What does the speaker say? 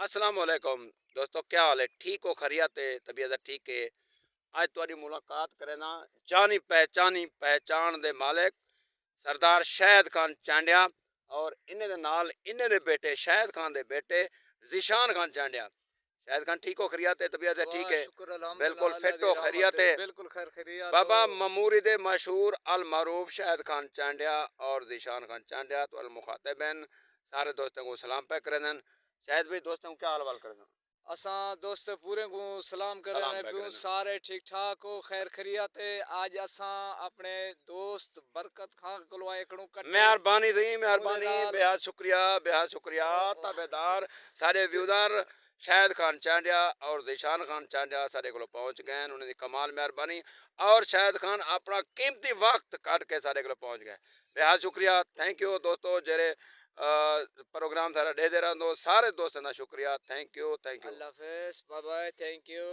अस्सलाम वालेकुम दोस्तों, क्या हाल है? ठीक हो? खैरियत है? तबीयत ठीक है? आज तुहाडी मुलाकात करे ना जानी पहचानी पहचान दे मालिक सरदार शहद खान चांडिया और इन्हें दे नाल इन्हें दे बेटे शहद खान दे बेटे ज़ीशान खान चांडिया। शहद खान ठीक हो? खैरियत है? तबीयत ठीक वाह! है? शुक्र बिल्कुल अल्हम्दुलिल्लाह अल्लाह फिट दी हो? रहमत खैरियत है। है? बिल्कुल खैर खैरियत हो। बाबा ममूरी दे मशहूर अल मरूफ शहद खान चांडिया और ज़ीशान खान चांडिया तो अल मुखातिबैन सारे दोस्तों को सलाम पे करे देन। शायद भी दोस्तों को क्या हाल-वाल करे देन? असां दोस्त पूरे को सलाम सलाम करने पे पियूं करे देन। सारे ठीक ठाक हो स खैर खैरियत है। आज असां अपने दोस्त बरकत खां कोलों एकड़ू कट्ठे मेहरबानी जी, उहदे मेहरबानी, नाल बेहद शुक्रिया ओ ताबेदार सारे ते व्यूदार शाहिद खान चांडिया और दिशान खान चांडिया सारे को पहुंच गए उन्होंने कमाल मेहरबानी और शाहिद खान अपना कीमती वक्त काट के सारे को पहुंच गए। बेहद शुक्रिया, थैंक यू दोस्तों जेरे प्रोग्राम सारा दे रहा दो सारे दोस्तों का शुक्रिया, थैंक यू थैंक यू। अल्लाह हाफ़िज़ बाय बाय थैंक यू।